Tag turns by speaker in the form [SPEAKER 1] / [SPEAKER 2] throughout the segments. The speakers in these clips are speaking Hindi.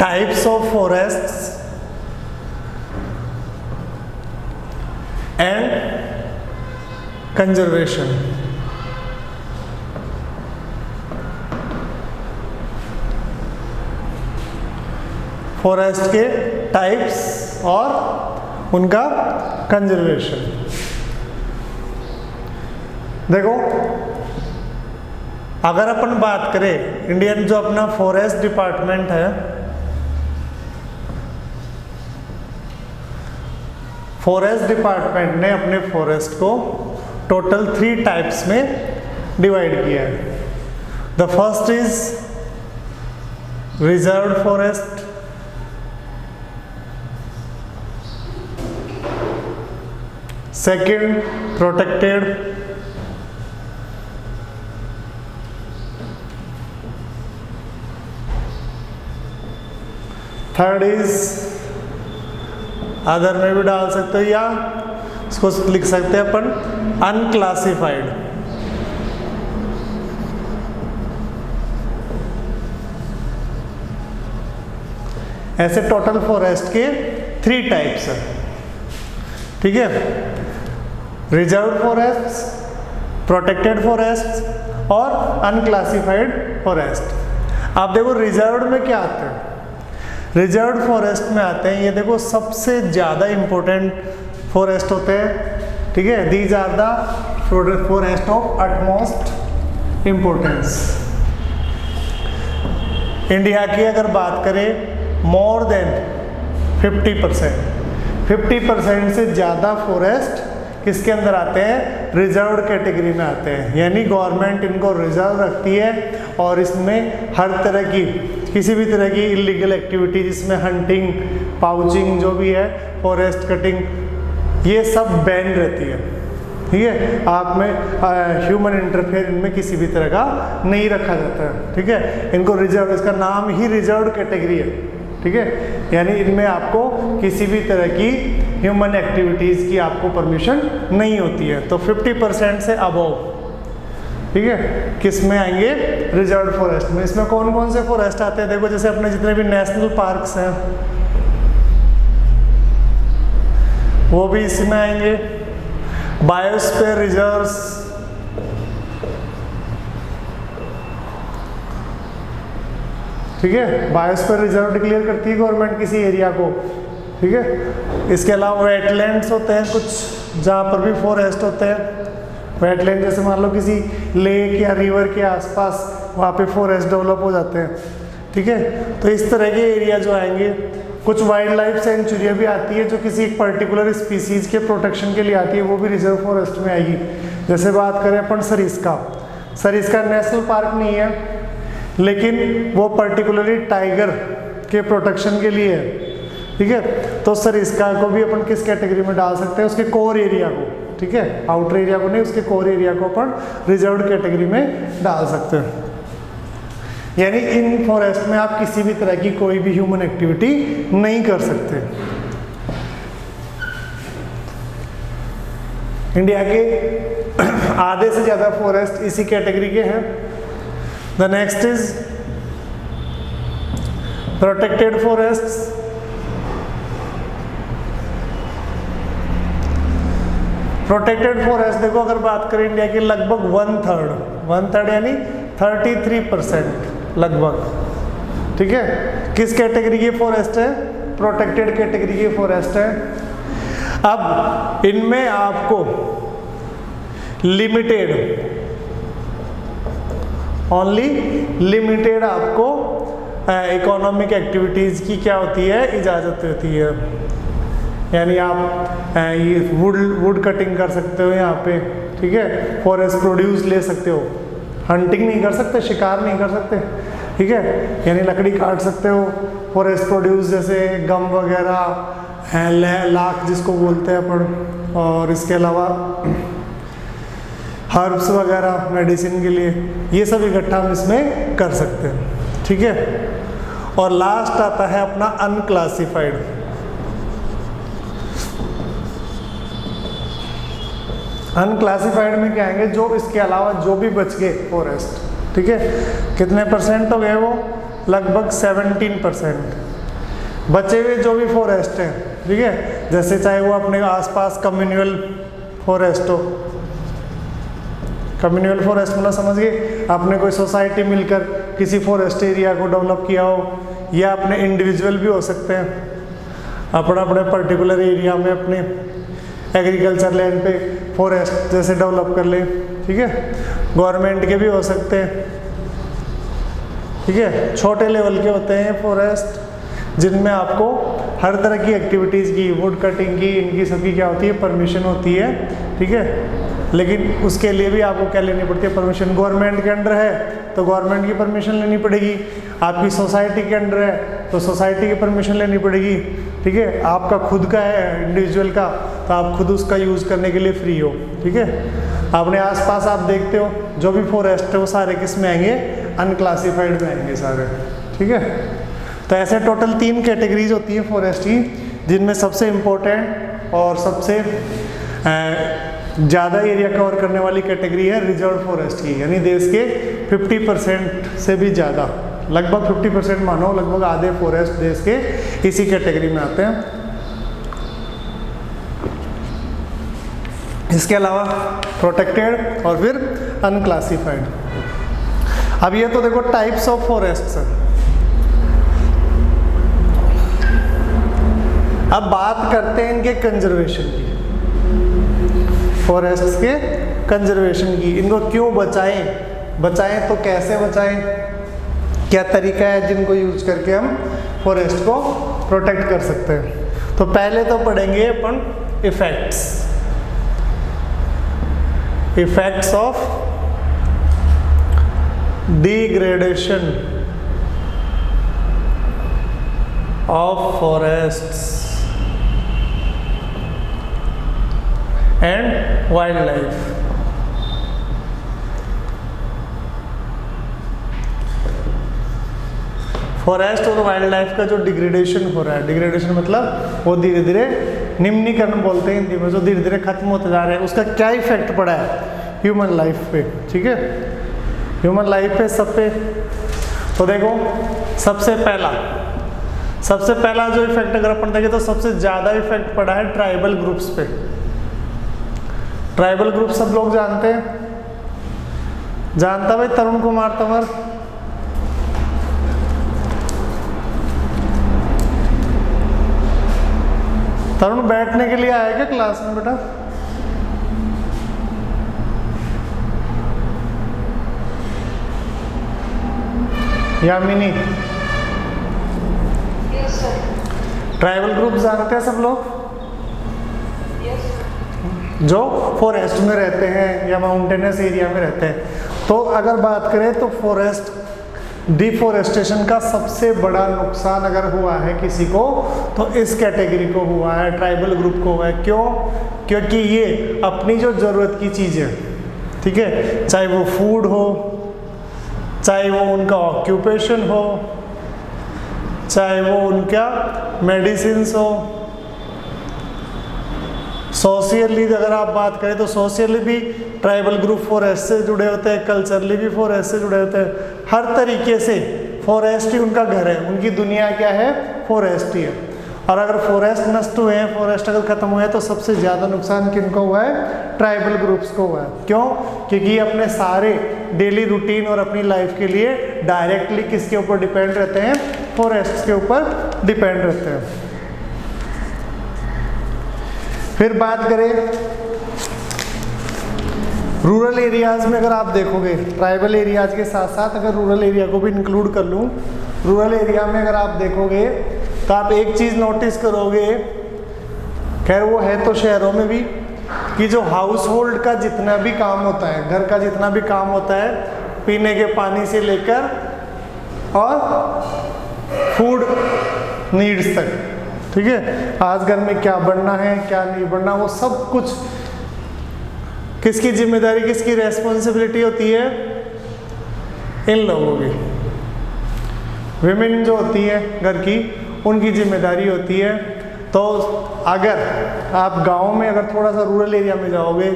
[SPEAKER 1] Types of forests and conservation. Forest के टाइप्स और उनका कंजर्वेशन। देखो, अगर अपन बात करें इंडियन जो अपना फॉरेस्ट डिपार्टमेंट है, फॉरेस्ट डिपार्टमेंट ने अपने फॉरेस्ट को टोटल 3 टाइप्स में डिवाइड किया है। The first is reserved forest, second protected, third is other में भी डाल सकते हो या इसको लिख सकते हैं अपन अनक्लासिफाइड। ऐसे टोटल फॉरेस्ट के 3 टाइप्स हैं, ठीक है। रिजर्व फॉरेस्ट, प्रोटेक्टेड फॉरेस्ट और अनक्लासिफाइड फॉरेस्ट। आप देखो रिजर्व में क्या आते हैं, रिजर्व फॉरेस्ट में आते हैं, ये देखो सबसे ज़्यादा इम्पोर्टेंट फॉरेस्ट होते हैं, ठीक है। These are the forest of utmost importance. India की अगर बात करें मोर देन 50% से ज़्यादा फॉरेस्ट किसके अंदर आते हैं, रिजर्व्ड कैटेगरी में आते हैं। यानी गवर्नमेंट इनको रिजर्व रखती है और इसमें हर तरह की किसी भी तरह की इलीगल एक्टिविटी जिसमें हंटिंग, पाउचिंग जो भी है, फॉरेस्ट कटिंग, ये सब बैन रहती है, ठीक है। आप में ह्यूमन इंटरफेयर इनमें किसी भी तरह का नहीं रखा जाता है, ठीक है। इनको रिजर्व, इसका नाम ही रिजर्व्ड कैटेगरी है, ठीक है। यानी इनमें आपको किसी भी तरह की ह्यूमन एक्टिविटीज़ की आपको परमिशन नहीं होती है। तो 50% से अबव, ठीक है, किस में आएंगे, रिजर्व फॉरेस्ट में। इसमें कौन कौन से फॉरेस्ट आते हैं, देखो जैसे अपने जितने भी नेशनल पार्क्स हैं वो भी इसमें आएंगे। बायोस्फीयर रिजर्व्स, ठीक है, बायोस्फीयर रिजर्व डिक्लेयर करती है गवर्नमेंट किसी एरिया को, ठीक है। इसके अलावा वेटलैंड्स होते हैं कुछ जहाँ पर भी फॉरेस्ट होते हैं। वेटलैंड जैसे मान लो किसी लेक या रिवर के आसपास वहाँ पे फॉरेस्ट डेवलप हो जाते हैं, ठीक है। तो इस तरह के एरिया जो आएंगे। कुछ वाइल्ड लाइफ सेंचुरियाँ भी आती है जो किसी एक पर्टिकुलर स्पीसीज के प्रोटेक्शन के लिए आती है, वो भी रिजर्व फॉरेस्ट में आएगी। जैसे बात करें अपन सरिस्का, सरिस्का नेशनल पार्क नहीं है लेकिन वो पर्टिकुलरली टाइगर के प्रोटेक्शन के लिए है, ठीक है। तो सरिस्का को भी अपन किस कैटेगरी में डाल सकते हैं, उसके कोर एरिया को, ठीक है, आउटर एरिया को नहीं, उसके कोर एरिया को अपन रिजर्व्ड कैटेगरी में डाल सकते हैं। यानी इन फॉरेस्ट में आप किसी भी तरह की कोई भी ह्यूमन एक्टिविटी नहीं कर सकते। इंडिया के आधे से ज़्यादा फॉरेस्ट इसी कैटेगरी के हैं। The next is protected forests. Protected forest देखो अगर बात करें इंडिया की लगभग 1/3 यानी 33% लगभग, ठीक है, किस कैटेगरी की फॉरेस्ट है, प्रोटेक्टेड कैटेगरी की फॉरेस्ट है। अब इनमें आपको लिमिटेड, ओनली लिमिटेड आपको इकोनॉमिक एक्टिविटीज़ की क्या होती है, इजाज़त होती है। यानी आप ये वुड कटिंग कर सकते हो यहाँ पे, ठीक है, फॉरेस्ट प्रोड्यूस ले सकते हो, हंटिंग नहीं कर सकते, शिकार नहीं कर सकते, ठीक है, यानी लकड़ी काट सकते हो। फॉरेस्ट प्रोड्यूस जैसे गम वगैरह, लाख जिसको बोलते हैं अपन, और इसके अलावा हर्ब्स वगैरह मेडिसिन के लिए, ये सब इकट्ठा हम इसमें कर सकते हैं, ठीक है। और लास्ट आता है अपना अनक्लासिफाइड। अनक्लासिफाइड में क्या आएंगे, जो इसके अलावा जो भी बच गए फॉरेस्ट, ठीक है, कितने परसेंट हो गए वो, लगभग 17%। बचे हुए जो भी फॉरेस्ट हैं, ठीक है, जैसे चाहे वो अपने आसपास कम्युनल फॉरेस्ट हो, कम्युनल फॉरेस्ट मतलब समझ गए, आपने कोई सोसाइटी मिलकर किसी फॉरेस्ट एरिया को डेवलप किया हो, या अपने इंडिविजुअल भी हो सकते हैं, अपना अपने पर्टिकुलर एरिया में अपने एग्रीकल्चर लैंड पे फॉरेस्ट जैसे डेवलप कर ले, ठीक है। गवर्नमेंट के भी हो सकते हैं, ठीक है। छोटे लेवल के होते हैं फॉरेस्ट जिनमें आपको हर तरह की एक्टिविटीज़ की, वुड कटिंग की, इनकी सबकी क्या होती है, परमिशन होती है, ठीक है। लेकिन उसके लिए भी आपको क्या लेनी पड़ती है, परमिशन। गवर्नमेंट के अंडर है तो गवर्नमेंट की परमिशन लेनी पड़ेगी, आपकी सोसाइटी के अंडर है तो सोसाइटी की परमिशन लेनी पड़ेगी, ठीक है। आपका खुद का है इंडिविजुअल का तो आप खुद उसका यूज़ करने के लिए फ्री हो, ठीक है। अपने आसपास आप देखते हो जो भी फॉरेस्ट है वो सारे किस में आएंगे, अनक्लासिफाइड में आएंगे सारे, ठीक है। तो ऐसे टोटल 3 कैटेगरीज होती है फॉरेस्ट की, जिनमें सबसे इम्पोर्टेंट और सबसे ज़्यादा एरिया कवर करने वाली कैटेगरी है रिजर्व फॉरेस्ट की, यानी देश के 50% से भी ज़्यादा, लगभग 50% मानो, लगभग आधे फॉरेस्ट देश के इसी कैटेगरी में आते हैं। इसके अलावा प्रोटेक्टेड और फिर अनक्लासिफाइड। अब ये तो देखो टाइप्स ऑफ फॉरेस्ट है। अब बात करते हैं इनके कंजर्वेशन की, फॉरेस्ट के कंजर्वेशन की। इनको क्यों बचाएं तो कैसे बचाएं, क्या तरीका है जिनको यूज करके हम फॉरेस्ट को प्रोटेक्ट कर सकते हैं। तो पहले तो पढ़ेंगे अपन effects of degradation of forests and wildlife. Forest और वाइल्ड लाइफ का जो डिग्रेडेशन हो रहा है, डिग्रेडेशन मतलब वो धीरे धीरे, निम्नीकरण बोलते हैं हिंदी में, जो धीरे धीरे खत्म होते जा रहे हैं, उसका क्या इफेक्ट पड़ा है ह्यूमन लाइफ पे, ठीक है, ह्यूमन लाइफ पे, सब पे। तो देखो सबसे पहला जो इफेक्ट अगर अपन देखें तो सबसे ज़्यादा इफेक्ट पड़ा है ट्राइबल ग्रुप्स पे। ट्राइबल ग्रुप सब लोग जानते हैं, जानता भाई तरुण कुमार तंवर, तरुण बैठने के लिए आया क्या क्लास में बेटा? यामिनी, ट्राइबल ग्रुप जानते हैं सब लोग? जो फॉरेस्ट में रहते हैं या माउंटेनस एरिया में रहते हैं। तो अगर बात करें तो फॉरेस्ट डिफॉरेस्टेशन का सबसे बड़ा नुकसान अगर हुआ है किसी को तो इस कैटेगरी को हुआ है, ट्राइबल ग्रुप को हुआ है। क्यों? क्योंकि ये अपनी जो ज़रूरत की चीज़ें, ठीक है, चाहे वो फूड हो, चाहे वो उनका ऑक्यूपेशन हो, चाहे वो उनका मेडिसिन्स हो, सोशियली अगर आप बात करें तो सोशियली भी ट्राइबल ग्रुप फॉरेस्ट से जुड़े होते हैं, कल्चरली भी फॉरेस्ट से जुड़े होते हैं, हर तरीके से फॉरेस्ट ही उनका घर है, उनकी दुनिया क्या है, फॉरेस्ट ही है। और अगर फॉरेस्ट नष्ट हुए हैं, फॉरेस्ट अगर खत्म हुए हैं तो सबसे ज़्यादा नुकसान किनको हुआ है? ट्राइबल ग्रुप्स को हुआ है। क्यों? क्योंकि ये अपने सारे डेली रूटीन और अपनी लाइफ के लिए डायरेक्टली किसके ऊपर डिपेंड रहते हैं? फॉरेस्ट के ऊपर डिपेंड रहते हैं। फिर बात करें रूरल एरियाज़ में, अगर आप देखोगे ट्राइबल एरियाज़ के साथ साथ अगर रूरल एरिया को भी इंक्लूड कर लूँ, रूरल एरिया में अगर आप देखोगे तो आप एक चीज़ नोटिस करोगे, खैर वो है तो शहरों में भी, कि जो हाउस होल्ड का जितना भी काम होता है, घर का जितना भी काम होता है, पीने के पानी से लेकर और फूड नीड्स तक, ठीक है, आज घर में क्या बनना है क्या नहीं बनना, वो सब कुछ किसकी जिम्मेदारी, किसकी रेस्पॉन्सिबिलिटी होती है? इन लोगों की। विमेन जो होती है घर की, उनकी जिम्मेदारी होती है। तो अगर आप गांव में अगर थोड़ा सा रूरल एरिया में जाओगे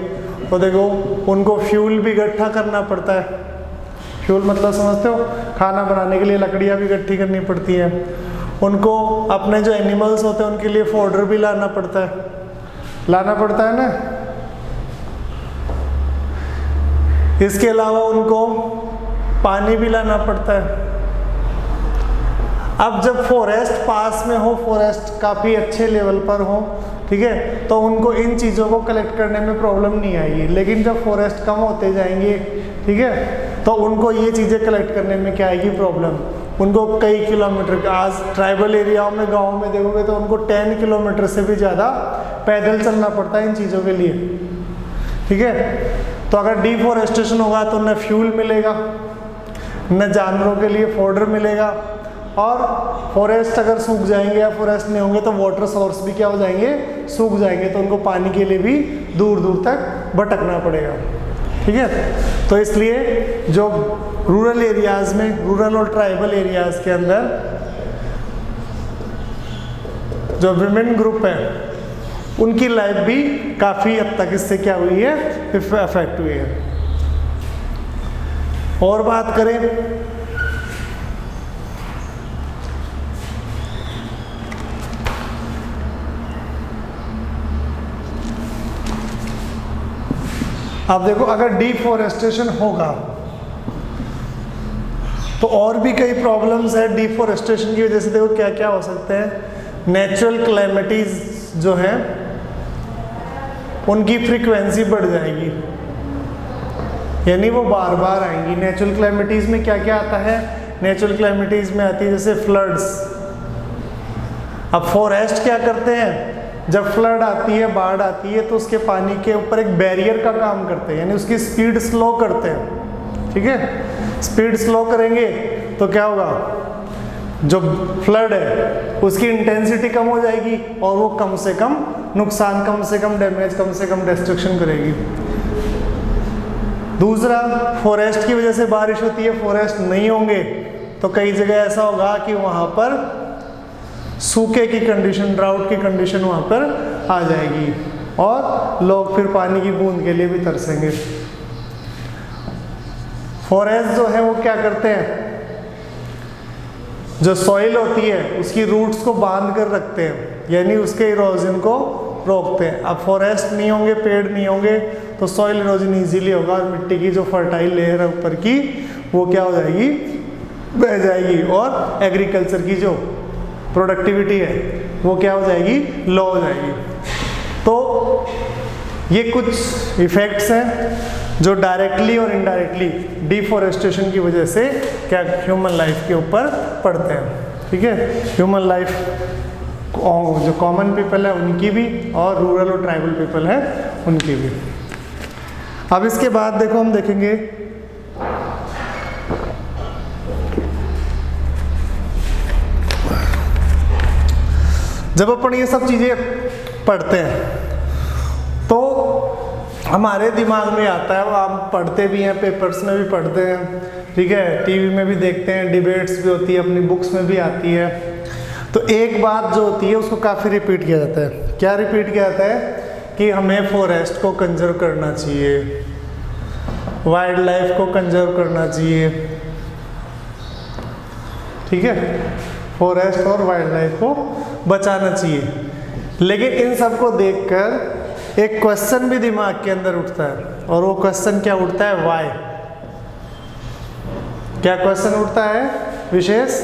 [SPEAKER 1] तो देखो उनको फ्यूल भी इकट्ठा करना पड़ता है। फ्यूल मतलब समझते हो? खाना बनाने के लिए लकड़ियाँ भी इकट्ठी करनी पड़ती हैं। उनको अपने जो एनिमल्स होते हैं उनके लिए फॉडर भी लाना पड़ता है ना। इसके अलावा उनको पानी भी लाना पड़ता है। अब जब फॉरेस्ट पास में हो, फॉरेस्ट काफ़ी अच्छे लेवल पर हो, ठीक है, तो उनको इन चीज़ों को कलेक्ट करने में प्रॉब्लम नहीं आएगी। लेकिन जब फॉरेस्ट कम होते जाएंगे, ठीक है, तो उनको ये चीज़ें कलेक्ट करने में क्या आएगी प्रॉब्लम। उनको कई किलोमीटर, आज ट्राइबल एरियाओं में, गाँव में देखोगे तो उनको 10 किलोमीटर से भी ज़्यादा पैदल चलना पड़ता है इन चीज़ों के लिए, ठीक है। तो अगर डिफॉरेस्टेशन होगा तो न फ्यूल मिलेगा, न जानवरों के लिए फॉडर मिलेगा, और फॉरेस्ट अगर सूख जाएंगे या फॉरेस्ट नहीं होंगे तो वाटर सोर्स भी क्या हो जाएंगे, सूख जाएंगे, तो उनको पानी के लिए भी दूर दूर तक भटकना पड़ेगा, ठीक है। तो इसलिए जो रूरल एरियाज में, रूरल और ट्राइबल एरियाज के अंदर जो विमेन ग्रुप है उनकी लाइफ भी काफ़ी हद तक इससे क्या हुई है, इफेक्ट हुई है। और बात करें अब देखो, अगर डिफॉरेस्टेशन होगा तो और भी कई प्रॉब्लम्स है डिफॉरेस्टेशन की वजह से। देखो क्या क्या हो सकते हैं। नेचुरल क्लैमिटीज जो है उनकी फ्रीक्वेंसी बढ़ जाएगी, यानी वो बार बार आएंगी। नेचुरल क्लैमिटीज में क्या क्या आता है, नेचुरल क्लैमिटीज में आती है जैसे फ्लड्स। अब फॉरेस्ट क्या करते हैं, जब फ्लड आती है, बाढ़ आती है, तो उसके पानी के ऊपर एक बैरियर का काम करते हैं, यानी उसकी स्पीड स्लो करते हैं, ठीक है। स्पीड स्लो करेंगे तो क्या होगा, जो फ्लड है उसकी इंटेंसिटी कम हो जाएगी और वो कम से कम नुकसान, कम से कम डैमेज, कम से कम डिस्ट्रक्शन करेगी। दूसरा, फॉरेस्ट की वजह से बारिश होती है। फॉरेस्ट नहीं होंगे तो कई जगह ऐसा होगा कि वहाँ पर सूखे की कंडीशन, ड्राउट की कंडीशन वहाँ पर आ जाएगी और लोग फिर पानी की बूंद के लिए भी तरसेंगे। फॉरेस्ट जो है वो क्या करते हैं, जो सॉइल होती है उसकी रूट्स को बांध कर रखते हैं, यानी उसके इरोजन को रोकते हैं। अब फॉरेस्ट नहीं होंगे, पेड़ नहीं होंगे, तो सॉइल इरोजन इजीली होगा और मिट्टी की जो फर्टाइल लेयर है ऊपर की वो क्या हो जाएगी, बह जाएगी, और एग्रीकल्चर की जो प्रोडक्टिविटी है वो क्या हो जाएगी, लो हो जाएगी। तो ये कुछ इफेक्ट्स हैं जो डायरेक्टली और इनडायरेक्टली डिफॉरेस्टेशन की वजह से क्या ह्यूमन लाइफ के ऊपर पड़ते हैं, ठीक है। ह्यूमन लाइफ जो कॉमन पीपल है उनकी भी, और रूरल और ट्राइबल पीपल है उनकी भी। अब इसके बाद देखो हम देखेंगे जब अपन ये सब चीज़ें पढ़ते हैं तो हमारे दिमाग में आता है, वो हम पढ़ते भी हैं, पेपर्स में भी पढ़ते हैं, ठीक है, टीवी में भी देखते हैं, डिबेट्स भी होती है, अपनी बुक्स में भी आती है। तो एक बात जो होती है उसको काफ़ी रिपीट किया जाता है। क्या रिपीट किया जाता है कि हमें फॉरेस्ट को कंजर्व करना चाहिए, वाइल्ड लाइफ को कंजर्व करना चाहिए, ठीक है, फॉरेस्ट और वाइल्ड लाइफ को बचाना चाहिए। लेकिन इन सब को देखकर एक क्वेश्चन भी दिमाग के अंदर उठता है, और वो क्वेश्चन क्या उठता है, वाई। क्या क्वेश्चन उठता है विशेष,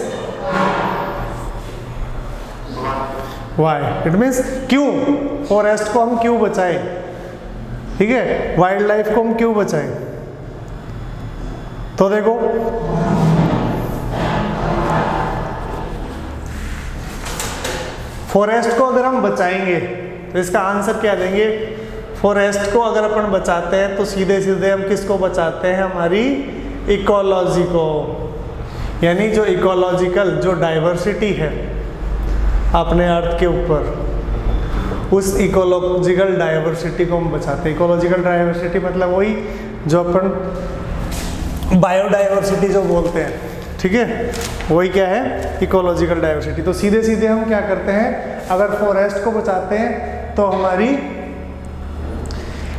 [SPEAKER 1] वाई। इट मीन्स क्यों, फॉरेस्ट को हम क्यों बचाएं, ठीक है, वाइल्ड लाइफ को हम क्यों बचाएं। तो देखो फॉरेस्ट को अगर हम बचाएंगे तो इसका आंसर क्या देंगे, फॉरेस्ट को अगर अपन बचाते हैं तो सीधे सीधे हम किसको बचाते हैं, हमारी इकोलॉजी को, यानी जो इकोलॉजिकल जो डाइवर्सिटी है अपने अर्थ के ऊपर, उस इकोलॉजिकल डाइवर्सिटी को हम बचाते हैं। इकोलॉजिकल डाइवर्सिटी मतलब वही जो अपन बायोडाइवर्सिटी जो बोलते हैं, ठीक है, वही क्या है, इकोलॉजिकल डाइवर्सिटी। तो सीधे सीधे हम क्या करते हैं, अगर फॉरेस्ट को बचाते हैं तो हमारी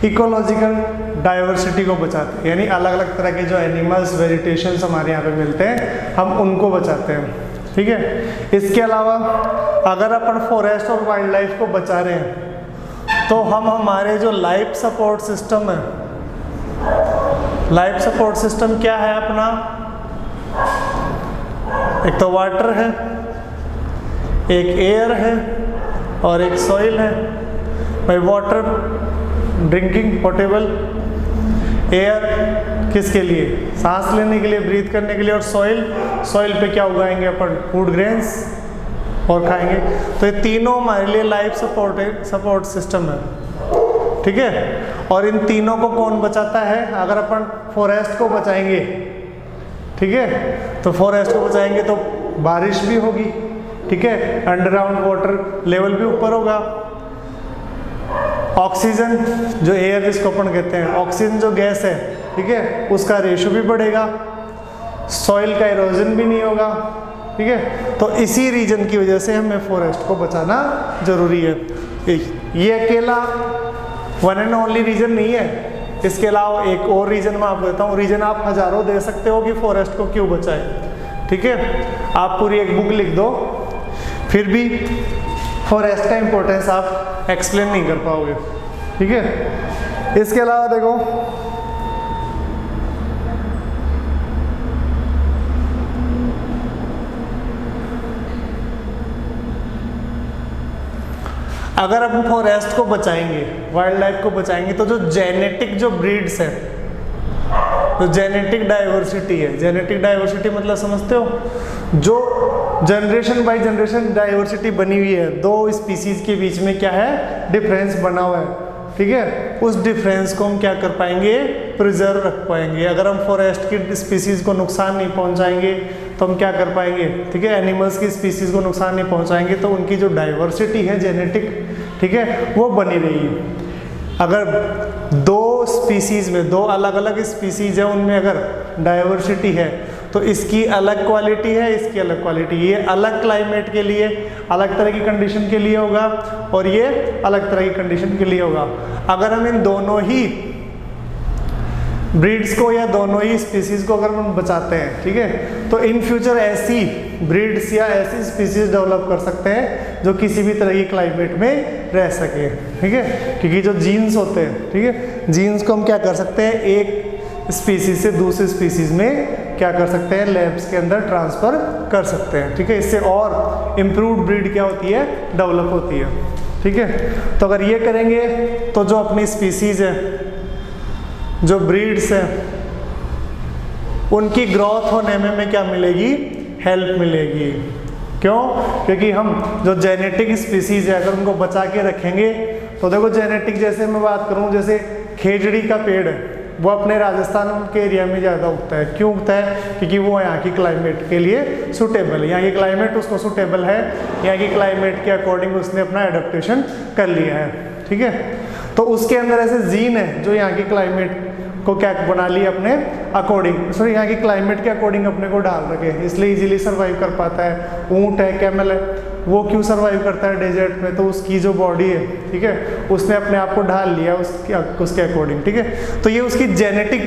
[SPEAKER 1] इकोलॉजिकल डाइवर्सिटी को बचाते हैं, यानी अलग अलग तरह के जो एनिमल्स, वेजिटेशंस हमारे यहाँ पे मिलते हैं हम उनको बचाते हैं। ठीक है। इसके अलावा अगर अपन फॉरेस्ट और वाइल्ड लाइफ को बचा रहे हैं तो हम हमारे जो लाइफ सपोर्ट सिस्टम है, लाइफ सपोर्ट सिस्टम क्या है अपना, एक तो वाटर है, एक एयर है और एक सॉइल है। भाई वाटर ड्रिंकिंग पोर्टेबल, एयर किसके लिए, सांस लेने के लिए, ब्रीथ करने के लिए, और सॉइल, सॉइल पे क्या उगाएंगे अपन, फूड ग्रेन्स और खाएंगे। तो ये तीनों हमारे लिए लाइफ सपोर्ट सिस्टम है, ठीक है। और इन तीनों को कौन बचाता है, अगर अपन फॉरेस्ट को बचाएंगे, ठीक है, तो फॉरेस्ट को बचाएंगे तो बारिश भी होगी, ठीक है, अंडरग्राउंड वाटर लेवल भी ऊपर होगा, ऑक्सीजन जो एयर जिसको अपन कहते हैं, ऑक्सीजन जो गैस है, ठीक है, उसका रेशो भी बढ़ेगा, सॉइल का इरोजन भी नहीं होगा, ठीक है। तो इसी रीजन की वजह से हमें फॉरेस्ट को बचाना जरूरी है। ये अकेला वन एंड ओनली रीजन नहीं है, इसके अलावा एक और रीजन मैं आपको देता हूँ। रीजन आप हजारों दे सकते हो कि फॉरेस्ट को क्यों बचाए, ठीक है। आप पूरी एक बुक लिख दो, फिर भी फॉरेस्ट का इंपॉर्टेंस आप एक्सप्लेन नहीं कर पाओगे, ठीक है। इसके अलावा देखो, अगर हम फॉरेस्ट को बचाएंगे, वाइल्ड लाइफ को बचाएंगे, तो जो जेनेटिक जो ब्रीड्स है, जो जेनेटिक डाइवर्सिटी है, जेनेटिक डाइवर्सिटी मतलब समझते हो, जो जनरेशन बाय जनरेशन डाइवर्सिटी बनी हुई है, दो स्पीसीज के बीच में क्या है, डिफरेंस बना हुआ है, ठीक है, उस डिफरेंस को हम क्या कर पाएंगे, प्रिजर्व रख पाएंगे। अगर हम फॉरेस्ट की स्पीसीज को नुकसान नहीं पहुंचाएंगे तो हम क्या कर पाएंगे, ठीक है, एनिमल्स की स्पीसीज को नुकसान नहीं पहुंचाएंगे तो उनकी जो डाइवर्सिटी है जेनेटिक, ठीक है, वो बनी रहेगी। अगर दो स्पीसीज में, दो अलग अलग स्पीसीज है, उनमें अगर डाइवर्सिटी है तो इसकी अलग क्वालिटी है, इसकी अलग क्वालिटी, ये अलग क्लाइमेट के लिए, अलग तरह की कंडीशन के लिए होगा और ये अलग तरह की कंडीशन के लिए होगा। अगर हम इन दोनों ही ब्रीड्स को या दोनों ही स्पीसीज को अगर हम बचाते हैं, ठीक है, तो इन फ्यूचर ऐसी ब्रीड्स या ऐसी स्पीसीज डेवलप कर सकते हैं जो किसी भी तरह की क्लाइमेट में रह सके, ठीक है, क्योंकि जो जीन्स होते हैं, ठीक है, जीन्स को हम क्या कर सकते हैं, एक स्पीसीज से दूसरी स्पीसीज में क्या कर सकते हैं, लैब्स के अंदर ट्रांसफर कर सकते हैं, ठीक है। इससे और इम्प्रूव्ड ब्रीड क्या होती है, डेवलप होती है, ठीक है। तो अगर ये करेंगे तो जो अपनी स्पीसीज है, जो ब्रीड्स हैं, उनकी ग्रोथ होने में हमें क्या मिलेगी, हेल्प मिलेगी। क्यों? क्योंकि हम जो जेनेटिक स्पीसीज है अगर उनको बचा के रखेंगे तो देखो, जेनेटिक जैसे मैं बात करूं, जैसे खेजड़ी का पेड़ है, वो अपने राजस्थान के एरिया में ज़्यादा उगता है। क्यों उगता है? क्योंकि वो यहाँ की क्लाइमेट के लिए सूटेबल है, यहाँ की क्लाइमेट उसको सूटेबल है, यहाँ की क्लाइमेट के अकॉर्डिंग उसने अपना एडेप्टेशन कर लिया है, ठीक है। तो उसके अंदर ऐसे जीन है जो यहाँ की क्लाइमेट को क्या बना लिया अपने अकॉर्डिंग, सॉरी यहाँ की क्लाइमेट के अकॉर्डिंग अपने को डाल रखे, इसलिए इजीली सर्वाइव कर पाता है। ऊंट है, कैमल है, वो क्यों सर्वाइव करता है डेजर्ट में? तो उसकी जो बॉडी है, ठीक है, उसने अपने आप को ढाल लिया उसके अकॉर्डिंग, ठीक है। तो ये उसकी जेनेटिक,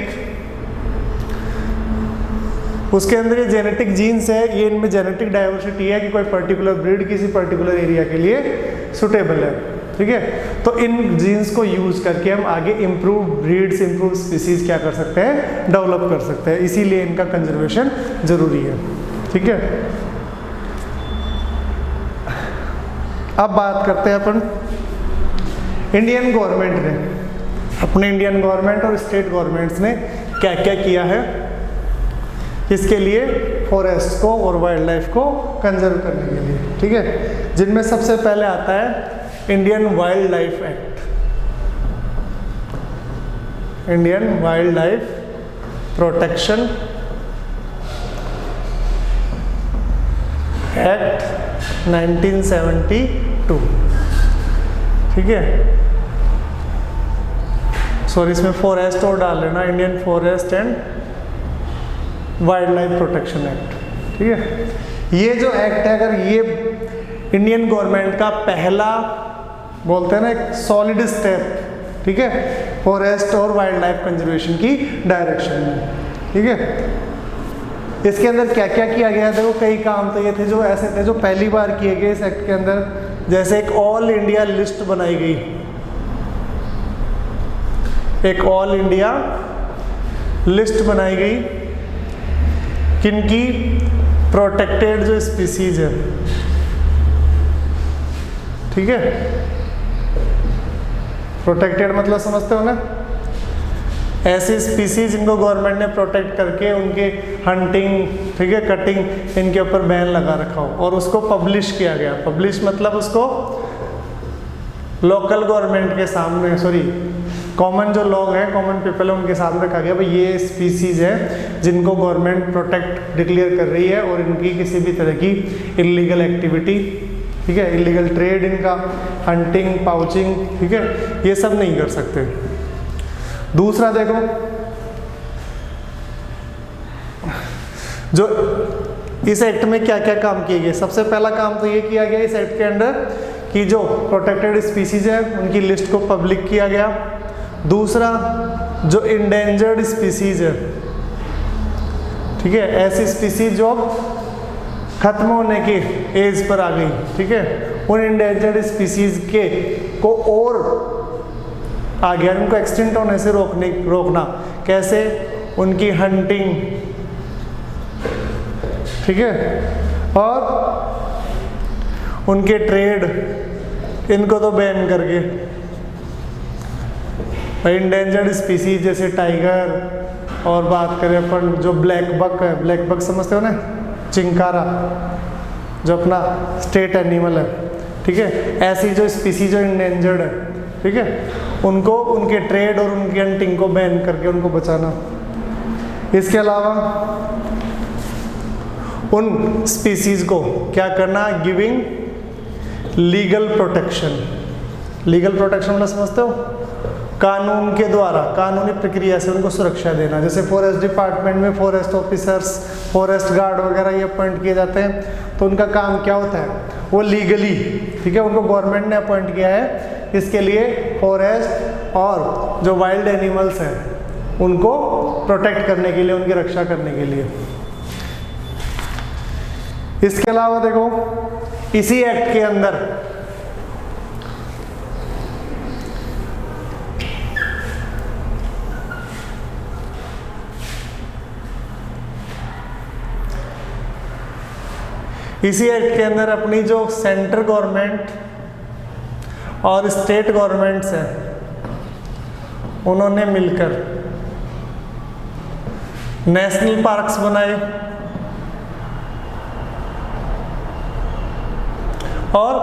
[SPEAKER 1] उसके अंदर ये जेनेटिक जीन्स है, ये इनमें जेनेटिक डाइवर्सिटी है कि कोई पर्टिकुलर ब्रीड किसी पर्टिकुलर एरिया के लिए सुटेबल है, ठीक है। तो इन जीन्स को यूज करके हम आगे इम्प्रूव ब्रीड्स, इम्प्रूव स्पीसीज क्या कर सकते हैं, डेवलप कर सकते हैं। इसीलिए इनका कंजर्वेशन जरूरी है, ठीक है। अब बात करते हैं अपन इंडियन गवर्नमेंट ने, अपने इंडियन गवर्नमेंट और स्टेट गवर्नमेंट्स ने क्या क्या किया है इसके लिए, फॉरेस्ट को और वाइल्ड लाइफ को कंजर्व करने के लिए, ठीक है। जिनमें सबसे पहले आता है Indian wild life act, Indian wild life protection act 1972, ठीक है। सॉरी, इसमें फॉरेस्ट और डाल लेना, Indian forest and wild life protection act, ठीक है। ये जो एक्ट है, अगर ये इंडियन गवर्नमेंट का पहला, बोलते हैं ना, एक सॉलिड स्टेप, ठीक है, फॉरेस्ट और वाइल्ड लाइफ कंजर्वेशन की डायरेक्शन में, ठीक है। इसके अंदर क्या क्या किया गया, देखो कई काम तो ये थे जो ऐसे थे जो पहली बार किए गए इस एक्ट के अंदर। जैसे एक ऑल इंडिया लिस्ट बनाई गई, एक ऑल इंडिया लिस्ट बनाई गई किनकी, प्रोटेक्टेड जो स्पीसीज है, ठीक है। प्रोटेक्टेड मतलब समझते हो ना, ऐसी स्पीसीज जिनको गवर्नमेंट ने प्रोटेक्ट करके उनके हंटिंग, ठीक है, कटिंग, इनके ऊपर बैन लगा रखा हो और उसको पब्लिश किया गया। पब्लिश मतलब उसको लोकल गवर्नमेंट के सामने, सॉरी कॉमन जो लोग हैं, कॉमन पीपल है, उनके सामने रखा गया भाई ये स्पीसीज है जिनको गवर्नमेंट प्रोटेक्ट डिक्लेयर कर रही है और इनकी किसी भी तरह की इलीगल एक्टिविटी, ठीक है, इलीगल ट्रेड, इनका हंटिंग, पाउचिंग, ठीक है, ये सब नहीं कर सकते। दूसरा देखो, जो इस एक्ट में क्या क्या काम किए गए। सबसे पहला काम तो ये किया गया इस एक्ट के अंदर कि जो प्रोटेक्टेड स्पीसीज है उनकी लिस्ट को पब्लिक किया गया। दूसरा, जो इंडेंजर्ड स्पीसीज है, ठीक है, ऐसी स्पीसीज जो खत्म होने की एज पर आ गई, ठीक है, उन इंडेंजर्ड स्पीसीज के को और आ गया, उनको एक्सटिंक्ट होने से रोकना। कैसे? उनकी हंटिंग, ठीक है, और उनके ट्रेड, इनको तो बैन करके। इंडेंजर्ड स्पीसीज जैसे टाइगर, और बात करें अपन जो ब्लैक बक है, ब्लैक बक समझते हो ना, चिंकारा, जो अपना स्टेट एनिमल है, ठीक है, ऐसी जो स्पीसीज जो इंडेंजर्ड है, ठीक है, उनको उनके ट्रेड और उनकी हंटिंग को बैन करके उनको बचाना। इसके अलावा उन स्पीसीज को क्या करना, giving legal protection. Legal protection मतलब समझते हो, कानून के द्वारा, कानूनी प्रक्रिया से उनको सुरक्षा देना। जैसे फॉरेस्ट डिपार्टमेंट में फॉरेस्ट ऑफिसर्स, फॉरेस्ट गार्ड वगैरह ये अपॉइंट किए जाते हैं, तो उनका काम क्या होता है, वो लीगली, ठीक है, उनको गवर्नमेंट ने अपॉइंट किया है इसके लिए फॉरेस्ट और जो वाइल्ड एनिमल्स हैं उनको प्रोटेक्ट करने के लिए, उनकी रक्षा करने के लिए। इसके अलावा देखो इसी एक्ट के अंदर अपनी जो सेंट्रल गवर्नमेंट और स्टेट गवर्नमेंट्स हैं उन्होंने मिलकर नेशनल पार्क्स बनाए और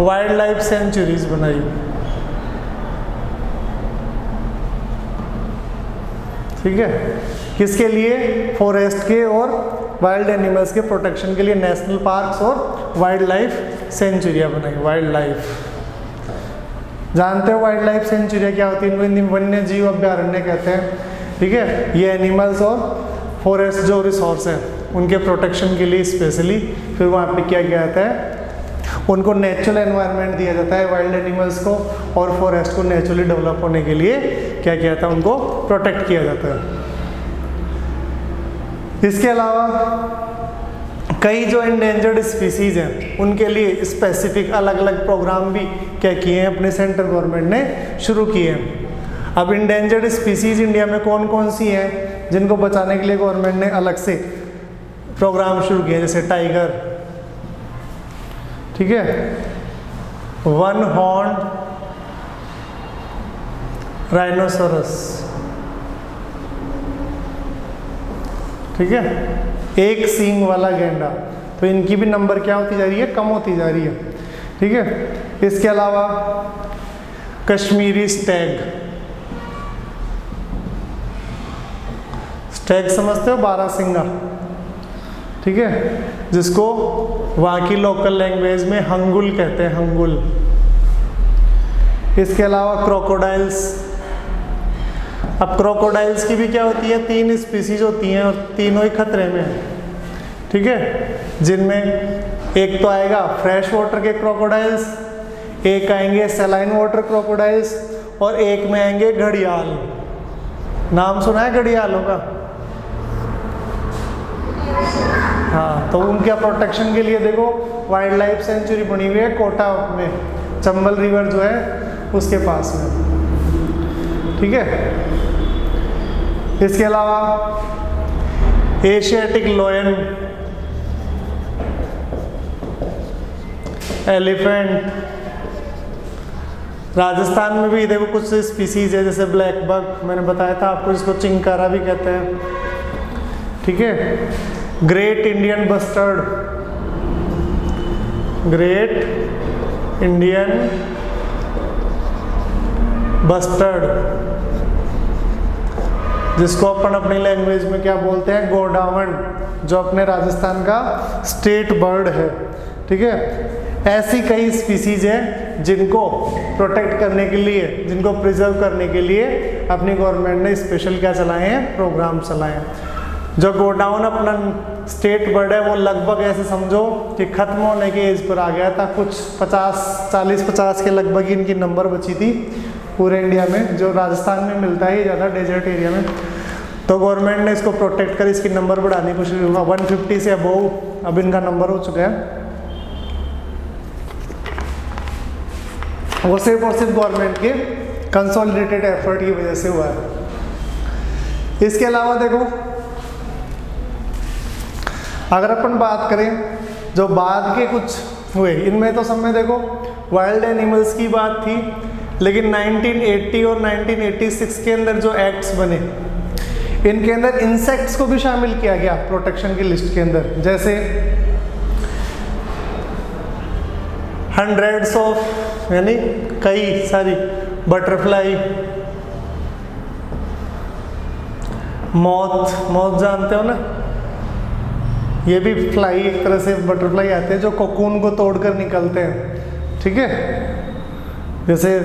[SPEAKER 1] वाइल्ड लाइफ सेंचुरीज बनाई, ठीक है, किसके लिए, फॉरेस्ट के और वाइल्ड एनिमल्स के प्रोटेक्शन के लिए नेशनल पार्क्स और वाइल्ड लाइफ सेंचुरियाँ बनाई। वाइल्ड लाइफ, जानते हो वाइल्ड लाइफ सेंचुरियाँ क्या होती है, इनको वन्य जीव अभ्यारण्य कहते हैं, ठीक है, ये एनिमल्स और फॉरेस्ट जो रिसोर्स है उनके प्रोटेक्शन के लिए स्पेशली फिर वहाँ पे क्या किया जाता है, उनको नेचुरल एनवायरनमेंट दिया जाता है वाइल्ड एनिमल्स को, और फॉरेस्ट को नेचुरली डेवलप होने के लिए क्या किया जाता है, उनको प्रोटेक्ट किया जाता है। इसके अलावा कई जो इंडेंजर्ड स्पीसीज हैं उनके लिए स्पेसिफिक अलग अलग प्रोग्राम भी क्या किए हैं अपने सेंट्रल गवर्नमेंट ने शुरू किए हैं। अब इंडेंजर्ड स्पीसीज इंडिया में कौन कौन सी हैं जिनको बचाने के लिए गवर्नमेंट ने अलग से प्रोग्राम शुरू किए, जैसे टाइगर, ठीक है, वन हॉर्न राइनोसोरस, ठीक है, एक सींग वाला गैंडा, तो इनकी भी नंबर क्या होती जा रही है, कम होती जा रही है, ठीक है। इसके अलावा कश्मीरी स्टैग, स्टैग समझते हो, बारहसिंगा, ठीक है, जिसको वहाँ की लोकल लैंग्वेज में हंगुल कहते हैं, हंगुल। इसके अलावा क्रोकोडाइल्स। अब क्रोकोडाइल्स की भी क्या होती है, 3 स्पीसीज होती हैं और तीनों ही खतरे में हैं, ठीक है, जिनमें एक तो आएगा फ्रेश वाटर के क्रोकोडाइल्स, एक आएंगे सैलाइन वाटर क्रोकोडाइल्स, और एक में आएंगे घड़ियाल। नाम सुना है घड़ियालों का? हाँ, तो उनके प्रोटेक्शन के लिए देखो वाइल्ड लाइफ सेंचुरी बनी हुई है कोटा में, चंबल रिवर जो है उसके पास में। ठीक है, इसके अलावा एशियाटिक लोयन एलिफेंट, राजस्थान में भी देखो कुछ स्पीसीज है जैसे ब्लैक बग, मैंने बताया था आपको, इसको चिंकारा भी कहते हैं। ठीक है, great Indian bustard, great Indian bustard, जिसको अपन अपनी लैंग्वेज में क्या बोलते हैं, गोडावण, जो अपने राजस्थान का स्टेट बर्ड है। ठीक है, ऐसी कई स्पीसीज हैं जिनको प्रोटेक्ट करने के लिए, जिनको प्रिजर्व करने के लिए अपनी गवर्नमेंट ने स्पेशल क्या चलाए हैं, प्रोग्राम चलाए हैं। जो गोडाउन अपना स्टेट बर्ड है वो लगभग ऐसे समझो कि खत्म होने के एज पर आ गया था, कुछ 40-50 के लगभग इनकी नंबर बची थी पूरे इंडिया में। जो राजस्थान में मिलता है ज़्यादा डेजर्ट एरिया में, तो गवर्नमेंट ने इसको प्रोटेक्ट कर इसकी नंबर बढ़ाने की कोशिश, 150 से अबोव अब इनका नंबर हो चुका है। वो सिर्फ और सिर्फ गवर्नमेंट के कंसोलिडेटेड एफर्ट की वजह से हुआ है। इसके अलावा देखो, अगर अपन बात करें जो बाद के कुछ हुए, इनमें तो सब में देखो वाइल्ड एनिमल्स की बात थी, लेकिन 1980 और 1986 के अंदर जो एक्ट्स बने, इनके अंदर इंसेक्ट्स को भी शामिल किया गया प्रोटेक्शन की लिस्ट के अंदर। जैसे हंड्रेड्स ऑफ, यानी कई सारी बटरफ्लाई, मॉथ जानते हो ना, ये भी फ्लाई एक तरह से बटरफ्लाई आते हैं जो कोकून को तोड़कर निकलते हैं। ठीक है, जैसे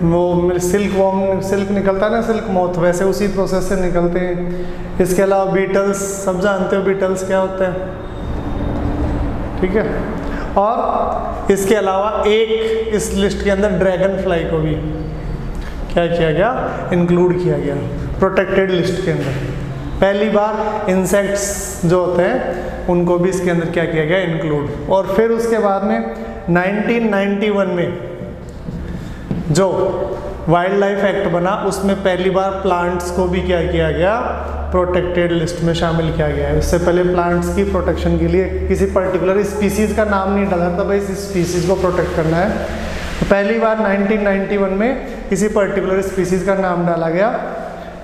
[SPEAKER 1] वो सिल्क निकलता है ना, सिल्क मॉथ, वैसे उसी प्रोसेस से निकलते हैं। इसके अलावा बीटल्स, सब जानते हो बीटल्स क्या होते हैं। ठीक है, और इसके अलावा एक इस लिस्ट के अंदर ड्रैगन फ्लाई को भी क्या किया गया, इंक्लूड किया गया प्रोटेक्टेड लिस्ट के अंदर। पहली बार इंसेक्ट्स जो होते हैं उनको भी इसके अंदर क्या किया गया, इंक्लूड। और फिर उसके बाद में 1991 में जो वाइल्ड लाइफ एक्ट बना, उसमें पहली बार प्लांट्स को भी क्या किया गया, प्रोटेक्टेड लिस्ट में शामिल किया गया है। इससे पहले प्लांट्स की प्रोटेक्शन के लिए किसी पर्टिकुलर स्पीसीज का नाम नहीं डाला था, भाई इस स्पीसीज को प्रोटेक्ट करना है। तो पहली बार 1991 में किसी पर्टिकुलर स्पीसीज का नाम डाला गया।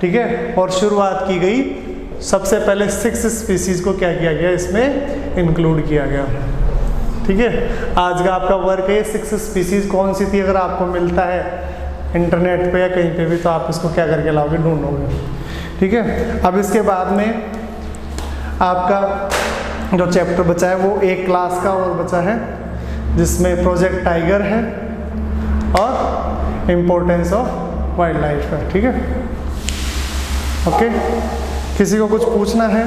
[SPEAKER 1] ठीक है, और शुरुआत की गई, सबसे पहले 6 स्पीसीज को क्या किया गया, इसमें इंक्लूड किया गया। ठीक है, आज का आपका वर्क है 6 स्पीसीज कौन सी थी, अगर आपको मिलता है इंटरनेट पे या कहीं पे भी, तो आप इसको क्या करके लाओगे, ढूंढोगे। ठीक है, अब इसके बाद में आपका जो चैप्टर बचा है वो एक क्लास का और बचा है, जिसमें प्रोजेक्ट टाइगर है और इम्पोर्टेंस ऑफ वाइल्ड लाइफ है। ठीक है, ओके, किसी को कुछ पूछना है?